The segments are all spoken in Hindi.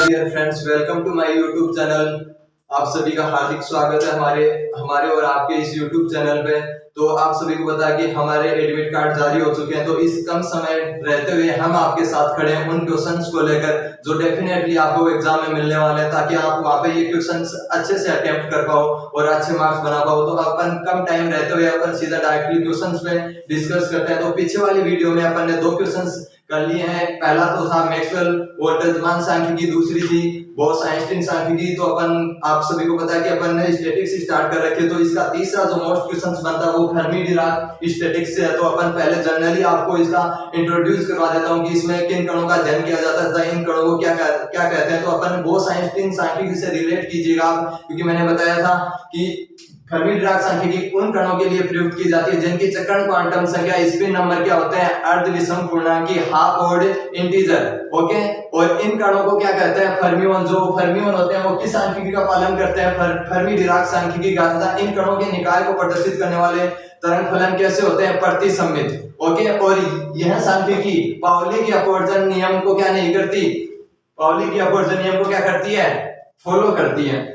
Dear friends, welcome to my YouTube channel. आप सभी का हार्दिक स्वागत है हमारे हमारे और आपके इस यूट्यूब चैनल पे। तो आप सभी को पता है कि हमारे एडमिट कार्ड जारी हो चुके हैं, तो इस कम समय रहते हुए हम आपके साथ खड़े हैं उन क्वेश्चंस को लेकर जो डेफिनेटली आपको एग्जाम में मिलने वाले हैं, ताकि आप वहाँ पे ये क्वेश्चंस अच्छे से अटेम्प्ट कर पाओ और अच्छे मार्क्स बना पाओ। तो अपन कम टाइम रहते हुए अपन सीधा डायरेक्टली क्वेश्चंस पे डिस्कस करते हैं। तो पीछे वाली वीडियो में अपन ने 2 क्वेश्चंस कर लिए हैं। पहला तो था मैक्सवेल वोल्टेजमान सांख्यिकी, दूसरी थी बोस आइंस्टीन सांख्यिकी। तो अपन आप सभी को पता है कि अपन ने स्टैटिक्स स्टार्ट कर रखे, तो इसका तीसरा जो मोस्ट क्वेश्चंस बनता है वो फर्मी डिराक स्टैटिक्स से है। तो अपन पहले जनरली आपको इसका इंट्रोड्यूस करवा देता हूं कि इसमें किन कणों का अध्ययन किया जाता है, इन कणों को क्या कहते हैं। तो अपन बोस आइंस्टीन सांख्यिकी से रिलेट कीजिएगा आप, क्योंकि मैंने बताया था कि फर्मी डिराक सांख्यिकी उन कणों के लिए प्रयुक्त की जाती है जिनकी चक्रण क्वांटम संख्या स्पिन नंबर क्या होते हैं, अर्ध विषम पूर्णांकी, हाफ ऑर्डर इंटीजर। ओके, और इन कणों को क्या कहते हैं, फर्मियोन। जो फर्मियोन होते हैं वो किस सांख्यिकी का पालन करते हैं, फर्मी डिराक सांख्यिकी का। तथा इन कणों के निकाय को प्रदर्शित करने वाले तरंग फलन कैसे होते हैं, प्रतिसंमित। ओके, और यह सांख्यिकी पाउली के अपवर्जन नियम को क्या नहीं करती, पाउली के अपवर्जन नियम को क्या करती है, फॉलो करती है।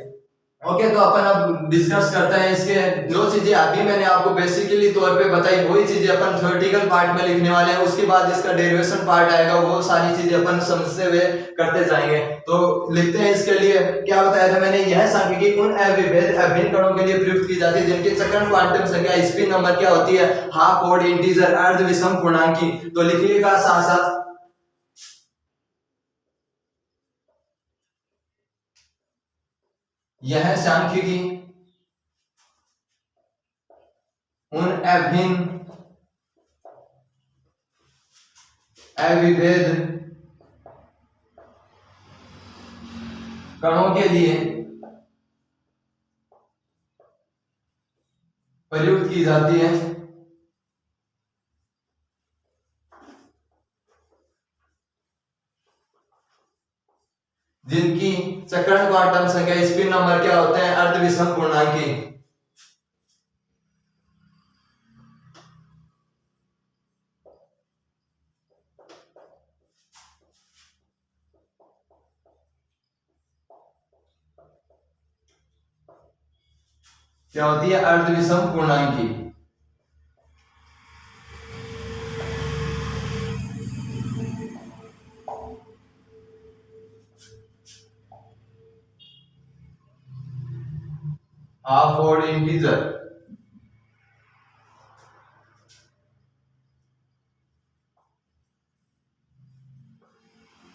ओके, तो अपन अब डिस्कस करते हैं इसके जो चीजें अभी मैंने आपको बेसिकली तौर पे बताई, वही चीजें अपन थ्योरेटिकल पार्ट में लिखने वाले हैं। उसके बाद इसका डेरिवेशन पार्ट आएगा, वो सारी चीजें अपन समझते हुए करते जाएंगे। तो लिखते हैं इसके लिए क्या बताया था मैंने, यह सांख्यिकी उन अविभेद अभिन्न कणों के लिए प्रयुक्त की जाती है जिनकी चक्रण क्वांटम संख्या स्पिन नंबर क्या होती है, हाफ ऑड इंटीजर, अर्ध विषम पूर्णांकी। तो लिखिएगा साथ साथ, यह सांख्यिकी उन अभिन्न अविभेद कणों के लिए प्रयुक्त की जाती है जिनकी चक्रण क्वांटम संख्या स्पिन नंबर क्या होते हैं, अर्ध विषम पूर्णांकी। क्या होती है, अर्ध विषम पूर्णांकी। Half odd integer.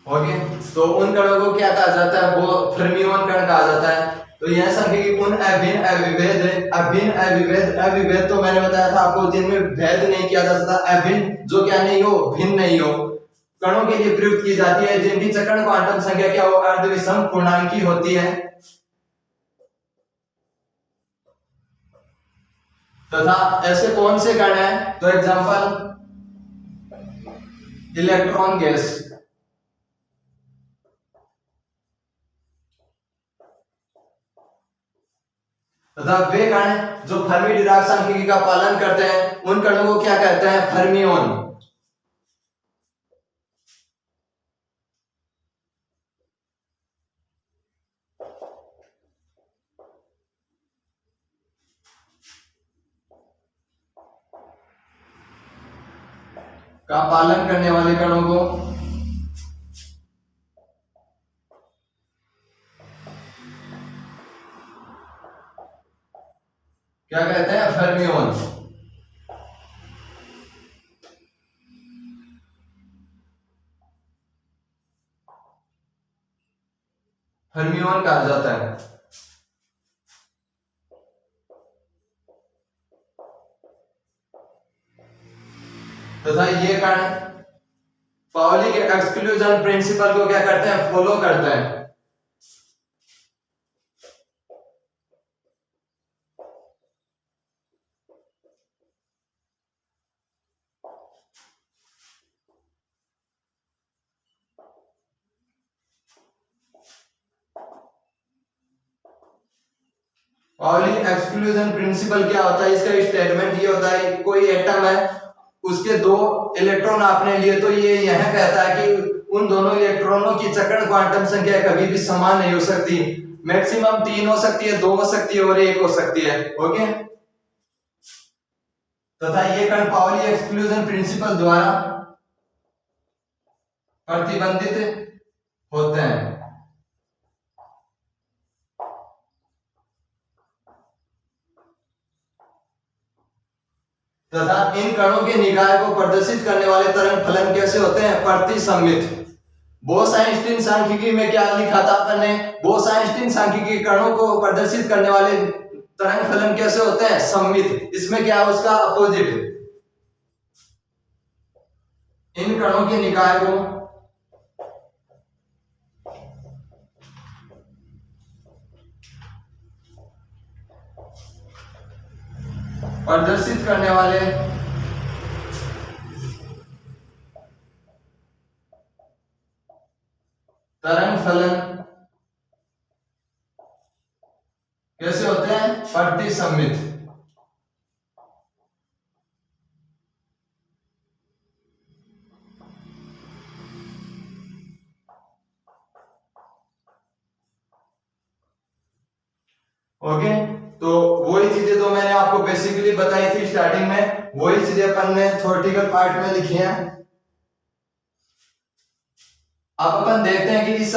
ओके, तो उन कणों को क्या कहा जाता है, वो फर्मियोन कण कहा जाता है। तो यह सांख्यिकी उन अभिन्न अविभेद तो मैंने बताया था आपको जिनमें भेद नहीं किया जा सकता, अभिन्न जो क्या नहीं हो, भिन्न नहीं हो, कणों के लिए प्रयुक्त की जाती है जिनकी चक्रण क्वांटम संख्या क्या हो, अर्ध विषम पूर्णांकी होती है। तथा ऐसे कौन से कण हैं, तो एग्जांपल इलेक्ट्रॉन गैस, तथा वे कण जो फर्मी डिराक सांख्यिकी का पालन करते हैं उन कणों को क्या कहते हैं, फर्मियोन। का पालन करने वाले कणों को क्या कहते हैं, फर्मियोन। फर्मियोन कहा जाता है। तथा ये कण पाउली के एक्सक्लूजन प्रिंसिपल को क्या करते हैं, फॉलो करते हैं। पाउली एक्सक्लूजन प्रिंसिपल क्या होता है, इसका स्टेटमेंट ये होता है, कोई एटम है उसके 2 इलेक्ट्रॉन आपने लिए, तो ये यह कहता है कि उन दोनों इलेक्ट्रॉनों की जकड़ क्वांटम संख्या कभी भी समान नहीं हो सकती। मैक्सिमम 3 हो सकती है, 2 हो सकती है और 1 हो सकती है। ओके, तथा ये कण पाउली एक्सक्लूजन प्रिंसिपल द्वारा प्रतिबंधित होते हैं तथा इन कणों के निकाय को प्रदर्शित करने वाले तरंग फलन कैसे होते हैं? प्रतिसम्मित। बोस-आइंस्टीन सांख्यिकी में क्या लिखा था अपन ने? बोस-आइंस्टीन सांख्यिकी कणों को प्रदर्शित करने वाले तरंग फलन कैसे होते हैं? सम्मित। इसमें क्या है उसका अपोजिट? इन कणों के निकाय को प्रदर्शित करने वाले तरंग फलन कैसे होते हैं? प्रतिसम्मित। ओके, तो वही चीजें तो मैंने आपको बेसिकली बताई थी स्टार्टिंग में, वही चीजें अपन ने थ्योरेटिकल पार्ट में लिखी हैं। अब अपन देखते हैं कि इस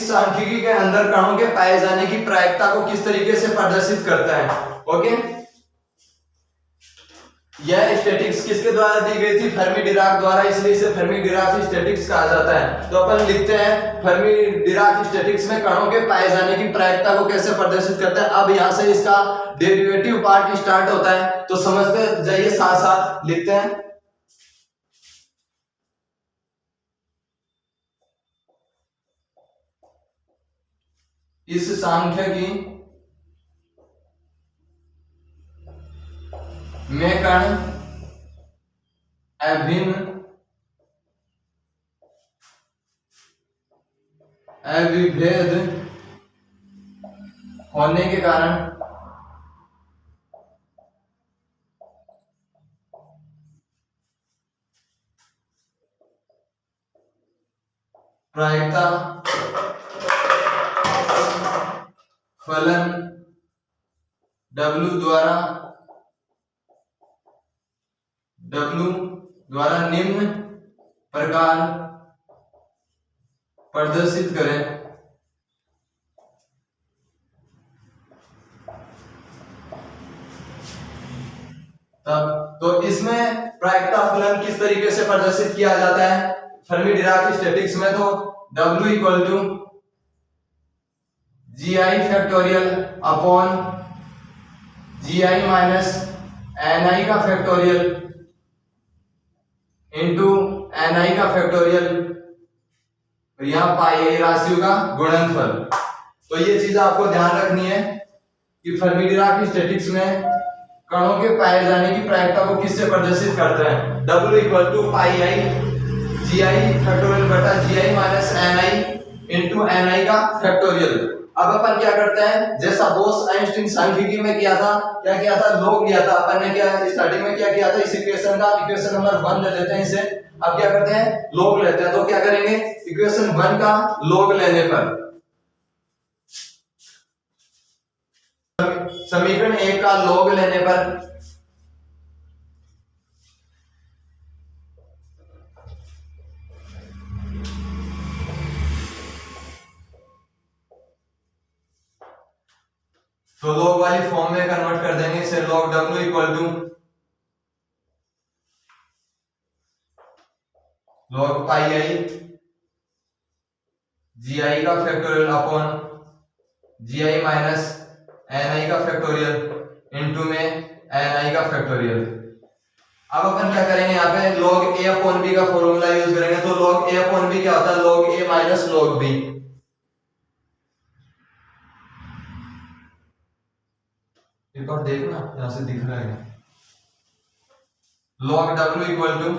सांख्यिकी के अंदर कणों के पाए जाने की प्रायिकता को किस तरीके से प्रदर्शित करता है। ओके, यह स्टैटिक्स किसके द्वारा दी गई थी? फर्मी डिराक द्वारा, इसलिए इसे फर्मी डिराक स्टैटिक्स कहा जाता है। तो अपन लिखते हैं फर्मी डिराक स्टैटिक्स में कणों के पाए जाने की प्रायिकता को कैसे प्रदर्शित करता है। अब यहां से इसका डेरिवेटिव पार्ट स्टार्ट होता है, तो समझते जाइए, साथ साथ लिखते हैं। इस सांख्यिकी में कण अभिन्न अविभेद होने के कारण प्रायिकता फलन W द्वारा निम्न प्रकार प्रदर्शित करें। तब तो इसमें प्रायिकता फलन किस तरीके से प्रदर्शित किया जाता है? फर्मी डिराक स्टैटिक्स में तो W equal to GI factorial upon GI minus NI का फैक्टोरियल इंटू NI का फैक्टोरियल, और यहाँ पाई राशियों का गुणनफल। तो ये चीज आपको ध्यान रखनी है कि फर्मी डिराक स्टैटिक्स में कणों के पाए जाने की प्रायिकता को किससे प्रदर्शित करते हैं? W equal to pi I GI factorial बटा GI minus NI into NI का फैक्टोरियल। अब अपन क्या करते हैं, जैसा बोस आइंस्टीन सांख्यिकी में किया था, क्या किया था? लॉग लिया था अपन ने। क्या स्टार्टिंग में क्या किया था? इस इक्वेशन का इक्वेशन नंबर 1 ले लेते हैं इसे। अब क्या करते हैं? लॉग लेते हैं। तो क्या करेंगे? इक्वेशन 1 का लॉग लेने पर समीकरण 1 का लॉग लेने पर तो लॉग वाली फॉर्म में कन्वर्ट कर देंगे इसे। Log W equal to log pi I GI का factorial upon GI minus NI का फैक्टोरियल इंटू में NI का फैक्टोरियल। अब अपन क्या करेंगे? यहाँ पे log A अपॉन B का फॉर्मूला यूज करेंगे। तो log A अपॉन B क्या होता है? log A minus log B। एक बार देखना, यहां से दिख रहा है। log W equal to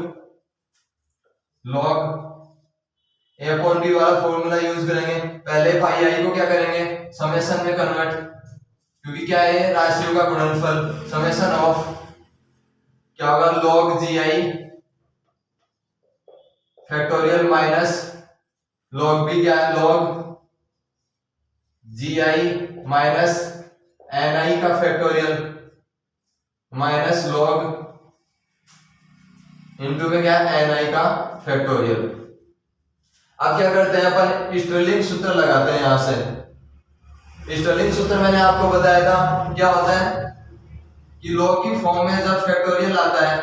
log A upon B वाला फॉर्मूला यूज करेंगे। पहले पाई आई को क्या करेंगे? समेशन में कन्वर्ट, क्योंकि क्या है? राशियों का गुणनफल। समेशन ऑफ क्या होगा? log GI factorial minus log B क्या है, log G I minus N I का फैक्टोरियल माइनस लॉग इनटू में क्या है एन आई का फैक्टोरियल। अब क्या करते हैं अपन, स्टर्लिंग सूत्र लगाते हैं। यहां से स्टर्लिंग सूत्र मैंने आपको बताया था क्या होता है कि लॉग की फॉर्म में जब फैक्टोरियल आता है,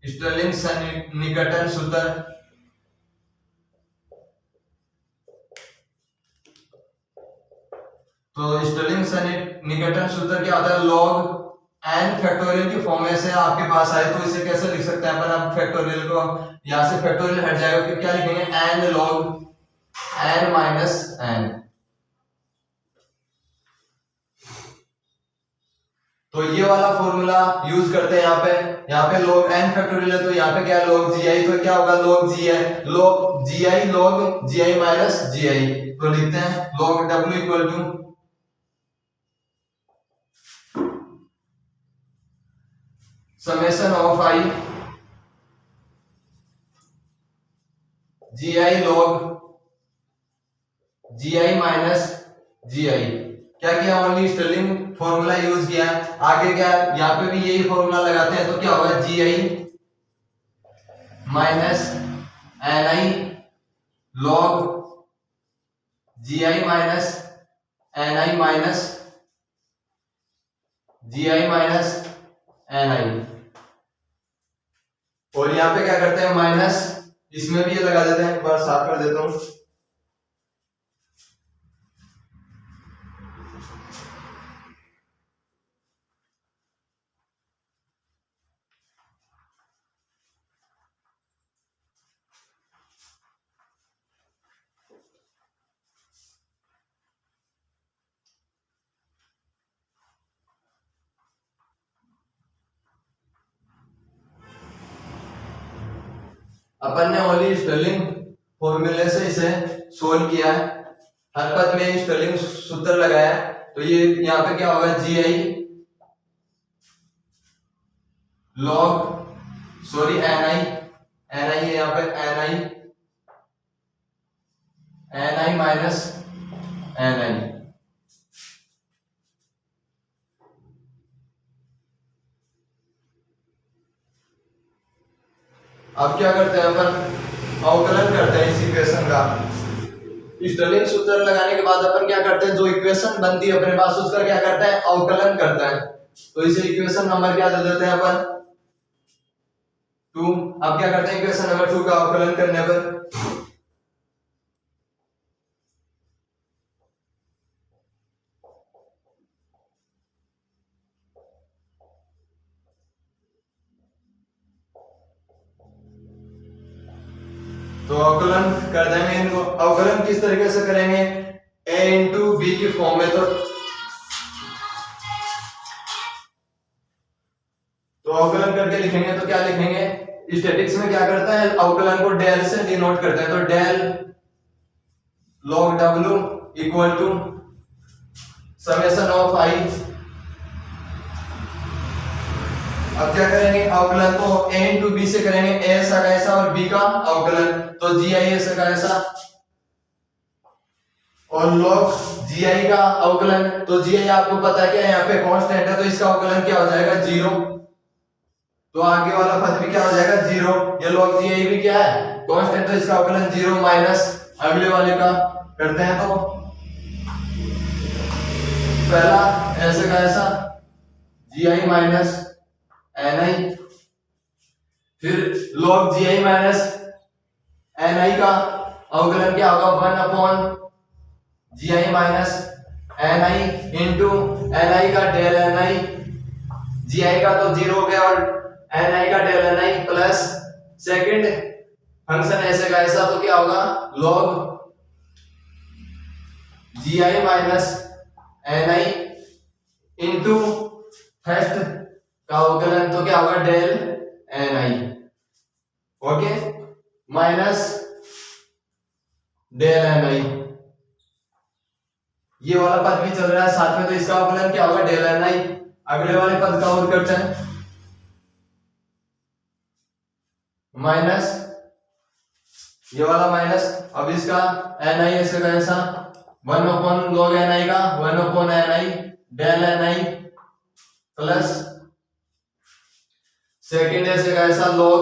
स्टर्लिंग सन्निकटन सूत्र, तो स्टर्लिंग सन्निकटन सूत्र क्या होता है, लॉग एन फैक्टोरियल की फॉर्म में से आपके पास आए तो इसे कैसे लिख सकते हैं अपन। अब फैक्टोरियल को यहां से फैक्टोरियल हट जाएगा कि क्या लिखेंगे, N log N minus N. तो ये वाला फॉर्मूला यूज करते हैं यहाँ पे लॉग एन फैक्टोरियल है तो यहाँ पे क्या है लॉग जी आई, तो क्या होगा log G I, log G I log G I minus G I, तो लिखते हैं log W equal to summation of I G I log G I minus G I. क्या किया, ओनली स्टर्लिंग फॉर्मूला यूज किया। आगे क्या, यहाँ पे भी यही फॉर्मूला लगाते हैं तो क्या होगा, G I minus N I log G I minus N I minus G I minus N I. और यहाँ पे क्या करते हैं माइनस, इसमें भी ये लगा देते हैं, एक बार साफ कर देता हूं। अपन ने ओनली स्टर्लिंग फॉर्मूले से इसे सोल्व किया है, हर पद में स्टर्लिंग सूत्र लगाया है। तो ये यहाँ पे क्या होगा, G I log sorry N I, N I है यहाँ पे N I minus N I. अब क्या करते हैं अपन, अवकलन करते हैं इस इक्वेशन का। स्टर्लिंग सूत्र लगाने के बाद अपन क्या करते हैं, जो इक्वेशन बनती है अपने पास उसका क्या करते हैं, अवकलन करते हैं। तो इसे इक्वेशन नंबर क्या दे देते हैं अपन, 2। अब क्या करते हैं इक्वेशन नंबर 2 का अवकलन करने पर तो अवकलन कर देंगे इनको। अवकलन किस तरीके से करेंगे, a इंटू बी की फॉर्म में। तो अवकलन करके लिखेंगे तो क्या लिखेंगे, स्टैटिक्स में क्या करता है, अवकलन को डेल से डिनोट करते हैं। तो del log W equal to summation of I. अब क्या करेंगे, अवकलन को a इंटू बी से करेंगे, a ऐसा का ऐसा और b का अवकलन, तो जी आई ऐसा का ऐसा, और log जी आई का अवकलन, तो जी आई आपको पता है क्या यहाँ पे कांस्टेंट है तो इसका अवकलन क्या हो जाएगा, 0। तो आगे वाला पद भी क्या हो जाएगा, 0। ये log जी आई भी क्या है, कांस्टेंट, तो इसका अवकलन 0 माइनस अगले वाले का करते हैं। तो पहला ऐसे का ऐसा जी आई माइनस एन आई, फिर log G I minus N I का अवकलन क्या होगा, 1 upon ji I minus N I into N I का डेल एन आई, जी आई का तो 0 हो गया और एन आई का डेल एन आई प्लस सेकंड फंक्शन ऐसे का ऐसा, तो क्या होगा log G I minus N I into first का अवकलन, तो क्या होगा डेल एन आई, ओके, माइनस डेल एन आई। ये वाला पद भी चल रहा है साथ में, तो इसका अवकलन क्या होगा, डेल एन आई। अगले वाले पद का और करते हैं, माइनस ये वाला माइनस, अब इसका एन आई ऐसे का ऐसा 1 अपॉन लॉग एन आई का 1 अपॉन एन आई डेल एन आई प्लस सेकेंड ऐसे का ऐसा log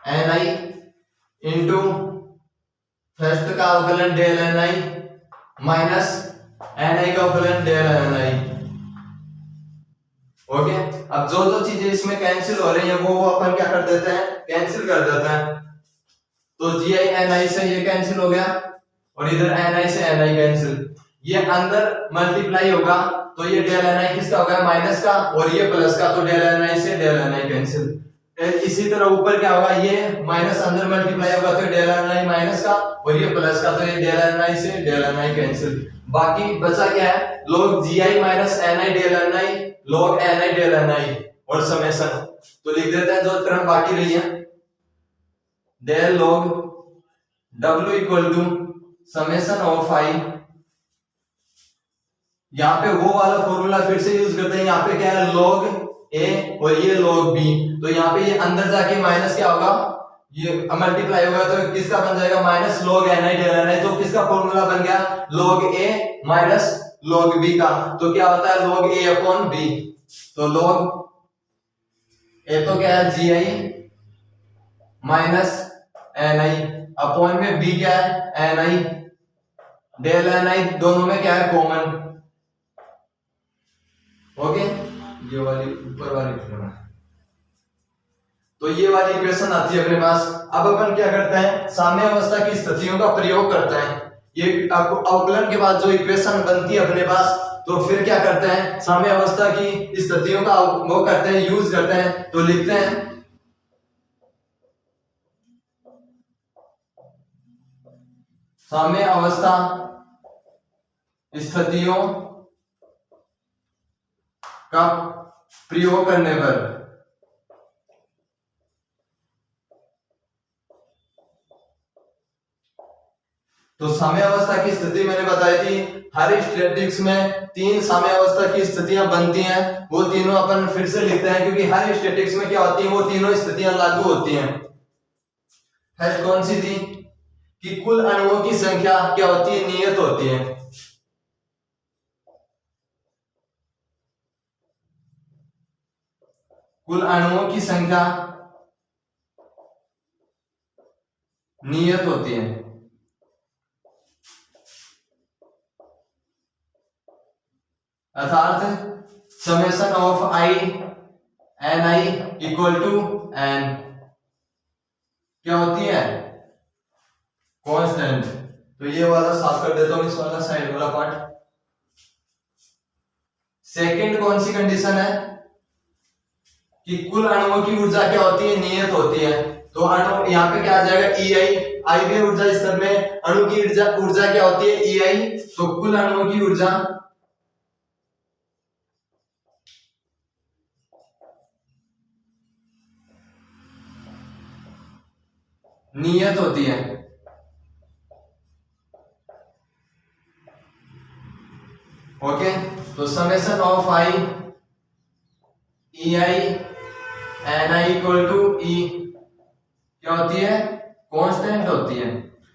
N I into first का अवकलन del N I minus N I का अवकलन डेल एन आई। ओके, अब जो जो चीजें इसमें कैंसिल हो रही हैं वो अपन क्या कर देते हैं, कैंसिल कर देते हैं। तो जी आई एन आई से ये कैंसिल हो गया और इधर एन आई से एन आई कैंसिल, ये अंदर मल्टीप्लाई होगा तो ये डेल एन आई किसका होगा, माइनस का, और ये प्लस का, तो डेल एन आई से डेल एन आई कैंसिल। इसी तरह ऊपर क्या होगा, ये माइनस अंदर मल्टीप्लाई होगा तो डेल एन आई माइनस का, और ये प्लस का, तो ये डेल एन आई से डेल एन आई कैंसिल। बाकी बचा क्या है, log G I minus N I del N I log N I del N I और समेशन। तो लिख देते हैं जो टर्म बाकी रही है, del log w equal to summation of I. यहाँ पे वो वाला फॉर्मूला फिर से यूज करते हैं, यहाँ पे क्या है log a और ये log b, तो यहाँ पे ये अंदर जाके माइनस क्या होगा, ये मल्टीप्लाई होगा तो किसका बन जाएगा, minus log N I del N I, तो किसका फॉर्मूला बन गया, log a minus log b का, तो क्या होता है log a अपॉन b। तो log a तो क्या है जी I minus N I upon में b क्या है एन आई डेल एन आई, दोनों में क्या है कॉमन। ओके, ये वाली ऊपर वाली लिखना, तो ये वाली इक्वेशन आती है अपने पास। अब अपन क्या करते हैं, साम्य अवस्था की स्थितियों का प्रयोग करते हैं। ये अवकलन के बाद जो इक्वेशन बनती है अपने पास, तो फिर क्या करते हैं, साम्य अवस्था की स्थितियों का वो करते हैं, यूज करते हैं। तो लिखते हैं साम्य अवस्था स्थितियों का प्रयोग करने पर तो साम्य अवस्था की स्थिति मैंने बताई थी, हर स्टैटिस्टिक्स में 3 साम्य अवस्था की स्थितियां बनती हैं, वो तीनों अपन फिर से लिखते हैं क्योंकि हर स्टैटिस्टिक्स में क्या होती है, वो तीनों स्थितियां लागू होती हैं। फर्स्ट कौन सी थी कि कुल अणुओं की संख्या क्या होती है, नियत होती है। कुल अणुओं की संख्या नियत होती है, अर्थात summation of I N I equal to N क्या होती है, कांस्टेंट। तो ये वाला साफ कर देता हूं, इस वाला साइड वाला पार्ट। सेकंड कौन सी कंडीशन है कि कुल अणुओं की ऊर्जा क्या होती है, नियत होती है। तो अणु यहाँ पे क्या आ जाएगा, ई आई, आइए ऊर्जा स्तर में अणु की ऊर्जा क्या होती है, ई आई, तो कुल अणुओं की ऊर्जा नियत होती है। ओके, तो summation of I E I N I equal to E क्या होती है, कांस्टेंट होती है।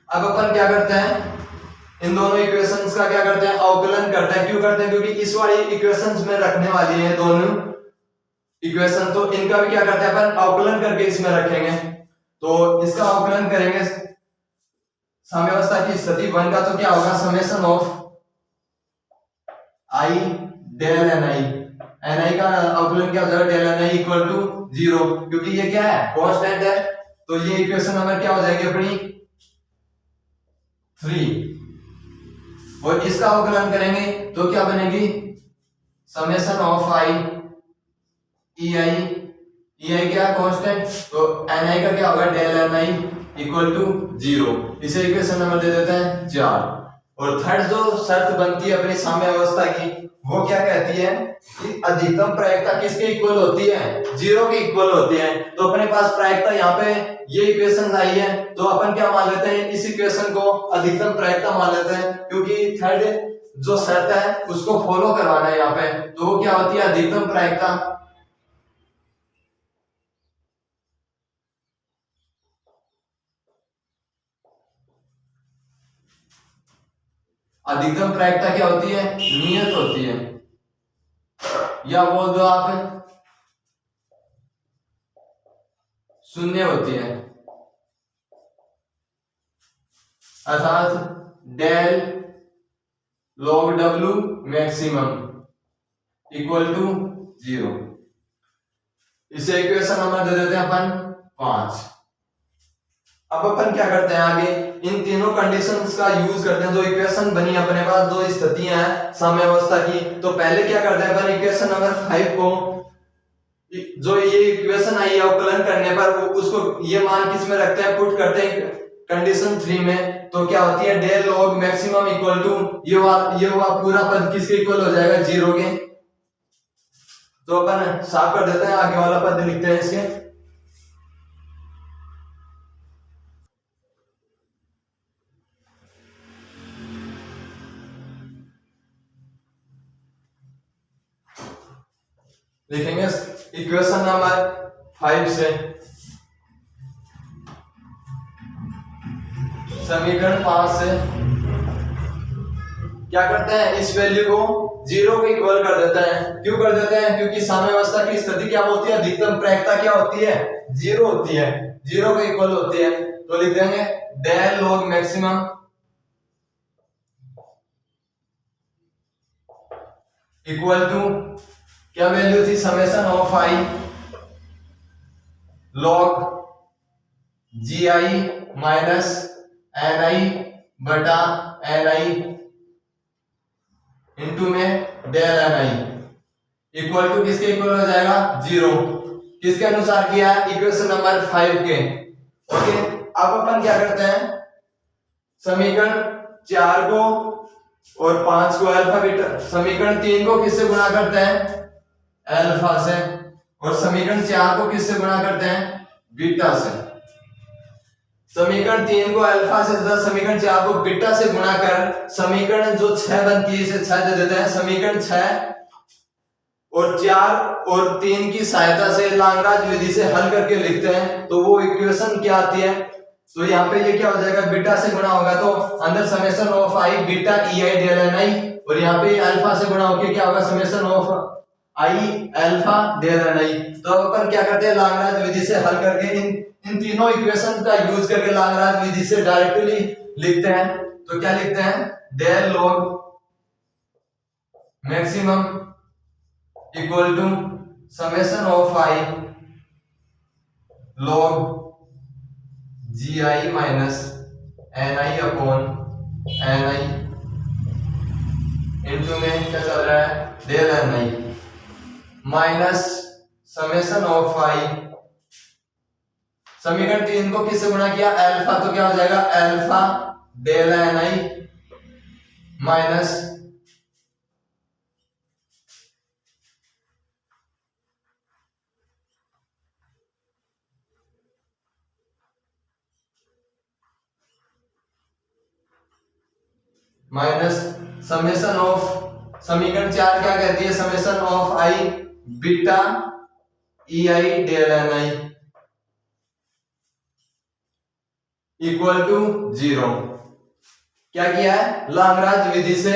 अब अपन क्या करते हैं, इन दोनों इक्वेशंस का क्या करते हैं, अवकलन करते हैं। क्यों करते हैं, क्योंकि इस वाली इक्वेशंस में रखने वाली है दोनों इक्वेशन, तो इनका भी क्या करते हैं अपन अवकलन करके इसमें रखेंगे। तो इसका अवकलन करेंगे साम्यावस्था की स्थिति 1 का, तो क्या होगा, summation of I del N I, N I का अवकलन क्या हो जाएगा, del N I equal to 0, क्योंकि ये क्या है, कांस्टेंट है। तो ये इक्वेशन नंबर क्या हो जाएगी अपनी 3, और इसका अवकलन करेंगे तो क्या बनेगी, समेशन ऑफ आई ई आई क्या कांस्टेंट, तो एन आई का क्या होगा, del N I equal to 0। इसे इक्वेशन नंबर दे देते हैं 4। और थर्ड जो शर्त बनती है अपनी साम्य अवस्था की, वो क्या कहती है कि अधिकतम प्रायिकता किसके इक्वल होती है, 0 के इक्वल होती है। तो अपने पास प्रायिकता यहाँ पे ये इक्वेशन आई है, तो अपन क्या मान लेते हैं, इस इक्वेशन को अधिकतम प्रायिकता मान लेते हैं, क्योंकि थर्ड जो शर्त है उसको फॉलो करवाना है यहाँ पे। तो वो क्या होती है, अधिकतम प्रायिकता अधिकतम प्रायिकता क्या होती है? नियत होती है, या बोल दो आप शून्य होती है। अर्थात del log W maximum equal to 0। इसे इक्वेशन नंबर दे देते हैं अपन 5। अब अपन क्या करते हैं आगे, इन तीनों कंडीशंस का यूज करते हैं। जो इक्वेशन बनी अपने पास, दो स्थितियां हैं साम्यावस्था की, तो पहले क्या करते हैं अपन, इक्वेशन नंबर 5 को, जो ये इक्वेशन आई है अवकलन करने पर उसको ये मान किस में रखते हैं, पुट करते हैं कंडीशन 3 में। तो क्या होती है, del log maximum equal to ये पूरा पद किसके इक्वल हो जाएगा, 0 के। तो अपन साफ कर देते हैं, आगे वाला पद लिखते हैं इसके। लिखेंगे इक्वेशन नंबर 5 से समीकरण 5 से क्या करते हैं, इस वैल्यू को 0 के इक्वल कर देते हैं। क्यों कर देते हैं, क्योंकि साम्यावस्था की स्थिति क्या होती है, अधिकतम प्रायिकता क्या होती है, 0 होती है, 0 के इक्वल होती है। तो लिख देंगे del log maximum equal to क्या वैल्यू थी, summation of I log G I minus N I बटा एन आई इंटू में del N I equal to किसके इक्वल हो जाएगा, 0। किसके अनुसार किया है, इक्वेशन नंबर 5 के। ओके, अब अपन क्या करते हैं, समीकरण 4 को और 5 को अल्फा बीटा, समीकरण 3 को किससे गुणा करते हैं, अल्फा से, और समीकरण 4 को किससे गुणा करते हैं, बीटा से। समीकरण 3 को अल्फा से तथा समीकरण 4 को बीटा से गुणा कर समीकरण जो 6 बनती है इसे 6 दे देते हैं। समीकरण 6 और 4 और 3 की सहायता से लाग्रांज विधि से हल करके लिखते हैं, तो वो इक्वेशन क्या आती है, तो यहाँ पे ये क्या हो जाएगा, बीटा से गुणा होगा तो अंदर summation of I beta E I del N I, और यहाँ पे अल्फा से गुणा होकर क्या होगा, summation of I alpha del N I. तो अपन क्या करते हैं, लाग्रांज विधि से हल करके इन तीनों इक्वेशन का यूज करके लाग्रांज विधि से डायरेक्टली लिखते हैं। तो क्या लिखते हैं, del log maximum equal to summation of I log G I minus N I upon N I into में क्या चल रहा है, del N I minus summation of I, समीकरण 3 को किससे गुणा किया, अल्फा, तो क्या हो जाएगा alpha del N I minus summation of, समीकरण 4 क्या कहती है, summation of I beta E I del N I equal to 0। क्या किया है, लाग्रांज विधि से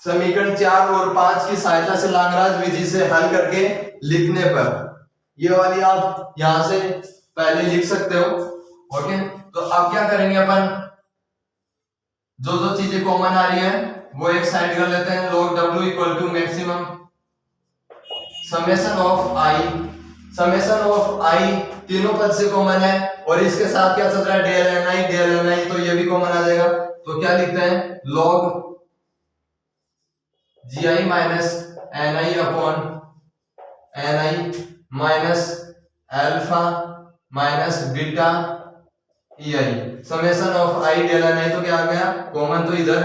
समीकरण 4 और 5 की सहायता से लाग्रांज विधि से हल करके लिखने पर ये वाली आप यहां से पहले लिख सकते हो। ओके, तो अब क्या करेंगे अपन, जो जो चीजें कॉमन आ रही है वो एक साइड कर लेते हैं। log w equal to maximum summation of I तीनों पद से कॉमन है, और इसके साथ क्या चल रहा है, डेल एन आई, तो ये भी कॉमन आ जाएगा। तो क्या लिखते हैं, log G I minus N I upon N I minus alpha minus beta E I, summation of I del N I, तो क्या आ गया कॉमन, तो इधर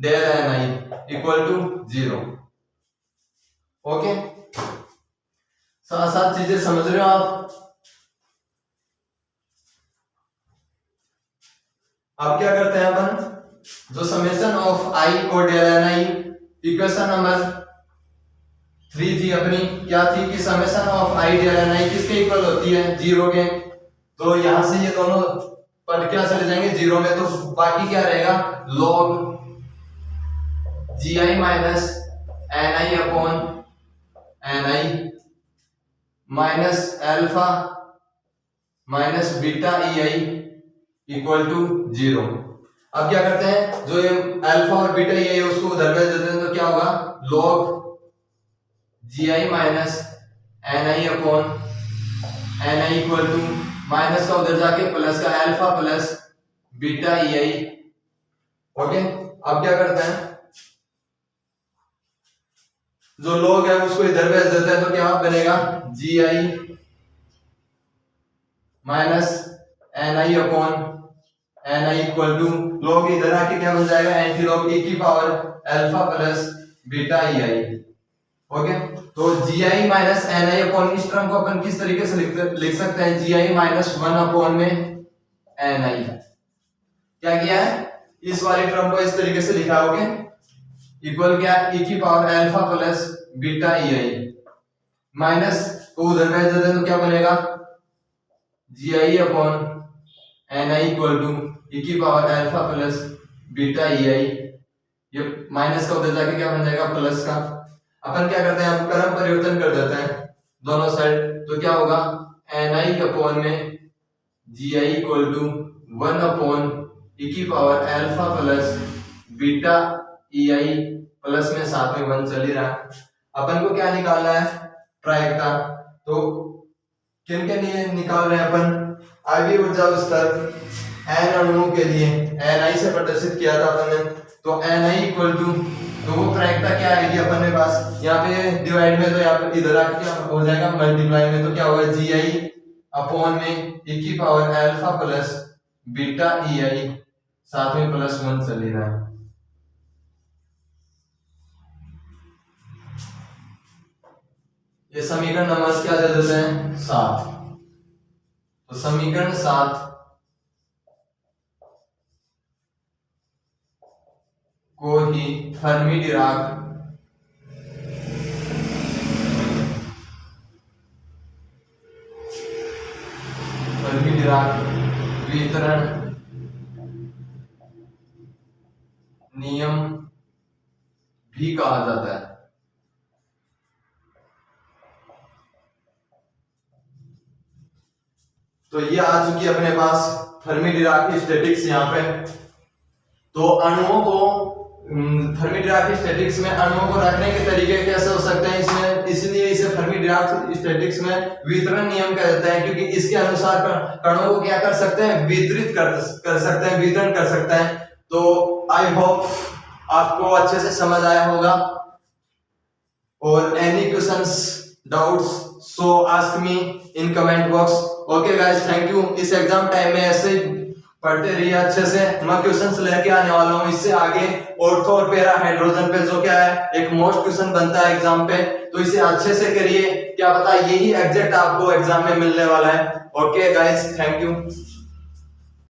del N I equal to 0। Okay, साथ साथ चीजें समझ रहे हो आप। अब क्या करते हैं अपन, जो समेशन ऑफ आई और del N I, equation number 3 थी अपनी, क्या थी कि summation of I del N I किसके इक्वल होती है, 0 के। तो यहां से ये दोनों पद क्या चले जाएंगे 0 में, तो बाकी क्या रहेगा, log G I minus N I upon N I minus alpha minus beta E I equal to 0। अब क्या करते हैं, जो ये अल्फा और बीटा ई आई उसको उधर भेज देते हैं, तो क्या होगा log G I minus N I upon N I equal to minus का उधर जाके प्लस का alpha plus beta E I. Okay, अब क्या करते हैं, जो log है उसको इधर भेज देते हैं, तो क्या बनेगा G I minus N I upon N I equal to log इधर आके क्या बन जाएगा एंटी log e की power alpha plus beta E I. Okay, तो G I minus N I upon इस टर्म को अपन किस तरीके से लिख सकते हैं, जी आई माइनस 1 अपॉन में एन आई। क्या किया है, इस वाली टर्म को इस तरीके से लिखा होगे इक्वल क्या e की power alpha plus beta E I, minus को उधर भेज देते हैं, तो क्या बनेगा G I upon N I equal to e की power alpha plus beta E I. ये माइनस का उधर जाके क्या बन जाएगा प्लस का। अपन क्या करते हैं, अब क्रम परिवर्तन कर देते हैं दोनों साइड, तो क्या होगा एन आई अपॉन में G I equal to 1 upon e की power alpha plus beta E I plus में साथ में 1 चल ही रहा है। अपन को क्या निकालना है, प्रायिकता। तो किन के लिए निकाल रहे हैं अपन, आगे ऊर्जा स्तर एन अणुओं के लिए एन आई से प्रदर्शित किया था अपन ने, तो एन आई इक्वल टू, तो वो प्रायिकता क्या आएगी अपन के पास, यहाँ पे डिवाइड में, तो यहाँ पे इधर आके क्या हो जाएगा मल्टीप्लाई में, तो क्या होगा जी आई अपॉन में e की power alpha plus beta E I साथ में प्लस 1 चल रहा है। ये समीकरण नंबर क्या दे देते हैं 7। तो समीकरण 7 को ही फर्मी डिराक वितरण नियम भी कहा जाता है। तो ये आ चुकी है अपने पास फर्मी डिराक स्टैटिक्स। यहाँ पे तो अणुओं को फर्मी डिराक स्टैटिक्स में अणुओं को रखने के तरीके कैसे हो सकते हैं इसमें, इसलिए इसे फर्मी डिराक स्टैटिक्स में वितरण नियम कहते हैं, क्योंकि इसके अनुसार कणों को क्या कर सकते हैं, वितरित कर सकते हैं, वितरण कर सकते हैं। तो आई होप आपको अच्छे से समझ आया होगा। और any questions doubts so ask me in comment box. Okay guys, thank you. इस एग्जाम टाइम में ऐसे ही पढ़ते रहिए अच्छे से, मैं क्वेश्चंस लेके आने वाला हूँ इससे आगे। ऑर्थो और पैरा हाइड्रोजन पे जो क्या है एक मोस्ट क्वेश्चन बनता है एग्जाम पे, तो इसे अच्छे से करिए, क्या पता यही एग्जैक्ट आपको एग्जाम में मिलने वाला है। Okay guys, thank you.